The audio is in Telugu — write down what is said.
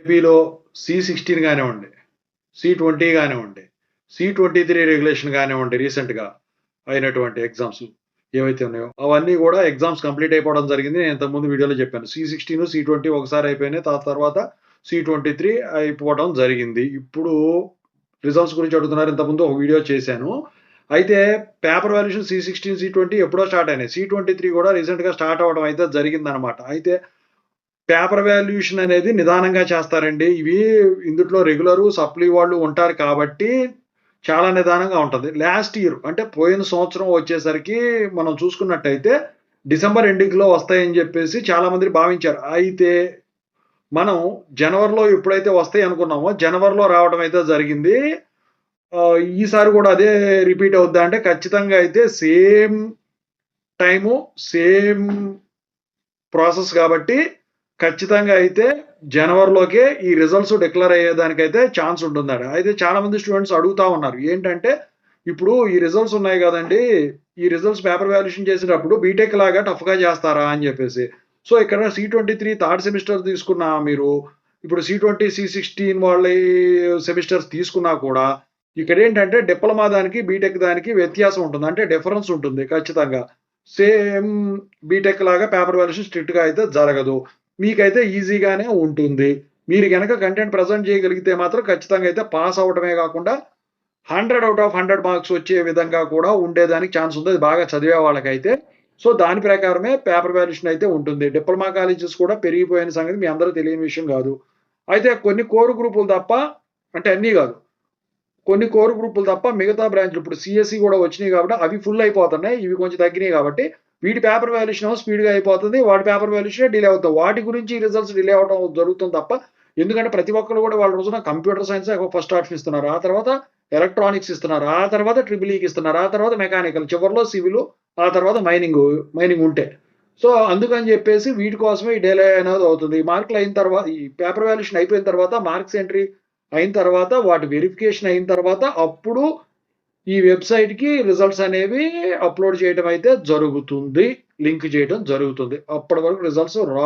ఏపీలో C16 కానివ్వండి, C20 కానివ్వండి, C23 రెగ్యులేషన్ కానివ్వండి, రీసెంట్గా అయినటువంటి ఎగ్జామ్స్ ఏవైతే ఉన్నాయో అవన్నీ కూడా ఎగ్జామ్స్ కంప్లీట్ అయిపోవడం జరిగింది. నేను ఇంతకుముందు వీడియోలో చెప్పాను. C16, C20 ఒకసారి అయిపోయినాయి. తర్వాత C23 అయిపోవడం జరిగింది. ఇప్పుడు రిజల్ట్స్ గురించి అడుగుతున్నారు. ఇంతకుముందు ఒక వీడియో చేశాను. అయితే పేపర్ వాల్యుయేషన్ C16, C20 ఎప్పుడో స్టార్ట్ అయినాయి. C23 కూడా రీసెంట్‌గా స్టార్ట్ అవ్వడం అయితే జరిగిందనమాట. అయితే పేపర్ వాల్యుయేషన్ అనేది నిదానంగా చేస్తారండి. ఇందుట్లో రెగ్యులరు, సప్లీ వాళ్ళు ఉంటారు కాబట్టి చాలా నిదానంగా ఉంటది. లాస్ట్ ఇయర్ అంటే పోయిన సంవత్సరం వచ్చేసరికి మనం చూసుకున్నట్టయితే డిసెంబర్ ఎండింగ్‌లో వస్తాయని జెప్పేసి చాలా మంది భావించారు. అయితే మనం జనవరిలో ఎప్పుడైతే వస్తాయి అనుకున్నామో జనవరిలో రావడం అయితే జరిగింది. ఈసారి గూడా అదే రిపీట్ అవుద్దా అంటే ఖచ్చితంగా అయితే సేమ్ టైము, సేమ్ ప్రాసెస్ గాబట్టి ఖచ్చితంగా అయితే జనవరిలోకే ఈ రిజల్ట్స్ డిక్లేర్ అయ్యేదానికైతే ఛాన్స్ ఉంటుందట. అయితే చాలామంది స్టూడెంట్స్ అడుగుతా ఉన్నారు. ఏంటంటే, ఇప్పుడు ఈ రిజల్ట్స్ ఉన్నాయి గదండీ! ఈ రిజల్ట్స్ పేపర్ వాల్యుయేషన్ చేసేటప్పుడు బీటెక్ లాగా టఫ్‌గా చేస్తారా అని జెప్పేసి. సో, ఇక్కడ C23 థర్డ్ సెమిస్టర్ తీసుకున్న మీరు, ఇప్పుడు C20, C16 వాళ్ళయి సెమిస్టర్స్ తీసుకున్నా కూడా, ఇక్కడేంటంటే డిప్లొమా దానికి, బీటెక్ దానికి వ్యత్యాసం ఉంటుంది. అంటే డిఫరెన్స్ ఉంటుంది ఖచ్చితంగా. సేమ్ బీటెక్ లాగా పేపర్ వాల్యుయేషన్ స్ట్రిక్ట్‌గా అయితే జరగదు. మీకైతే ఈజీగానే ఉంటుంది. మీరు గనక కంటెంట్ ప్రెజెంట్ చేయగలిగితే మాత్రం ఖచ్చితంగా అయితే పాస్ అవ్వటమే గాకుండా 100 ఔట్ ఆఫ్ 100 మార్క్స్ వచ్చే విధంగా కూడా ఉండేదానికి ఛాన్స్ ఉంది. అది బాగా చదివే వాళ్ళకైతే. సో, దాని ప్రకారమే పేపర్ వాల్యుయేషన్ అయితే ఉంటుంది. డిప్లొమా కాలేజెస్ కూడా పెరిగిపోయిన సంగతి మీ అందరికి తెలియని విషయం గాదు. అయితే కొన్ని కోర్ గ్రూపులు తప్ప, అంటే అన్నీ గాదు. కొన్ని కోర్ గ్రూపులు తప్ప మిగతా బ్రాంచ్‌లు ఇప్పుడు సీఎస్‌సి గూడా వచ్చినియి గాబట్టి అవి ఫుల్ అయిపోతున్నాయి. ఇవి కొంచెం తగ్గినియి గాబట్టి వీటి పేపర్ వాల్యుయేషన్ ఏమో స్పీడ్‌గా అయిపోతుంది. వాటి పేపర్ వాల్యుయేషన్ డిలే అవుతుంది. వాటి గురించి రిజల్ట్స్ డిలే అవ్వడం జరుగుతుంది తప్ప, ఎందుకంటే ప్రతి ఒక్కళ్ళు గూడా వాళ్ళ రోజున కంప్యూటర్ సైన్సే ఫస్ట్ ఆప్షన్ ఇస్తున్నారు. ఆ తర్వాత ఎలక్ట్రానిక్స్ ఇస్తున్నారు. ఆ తర్వాత ట్రిపుల్ ఈకి ఇస్తున్నారు. ఆ తర్వాత మెకానికల్, చివరిలో సివిల్, ఆ తర్వాత మైనింగ్ ఉంటే. సో, అందుకని జెప్పేసి వీటి కోసమే ఈ డిలే అనేది అవుతుంది. ఈ మార్కులు అయిన తర్వాత, ఈ పేపర్ వాల్యుయేషన్ అయిపోయిన తర్వాత మార్క్స్ ఎంట్రీ అయిన తర్వాత, వాటి వెరిఫికేషన్ అయిన తర్వాత అప్పుడు ఈ వెబ్‌సైట్‌కి రిజల్ట్స్ అనేవి అప్‌లోడ్ చేయడం అయితే జరుగుతుంది. లింక్ చేయడం జరుగుతుంది. అప్పటి వరకు రిజల్ట్స్ రావు.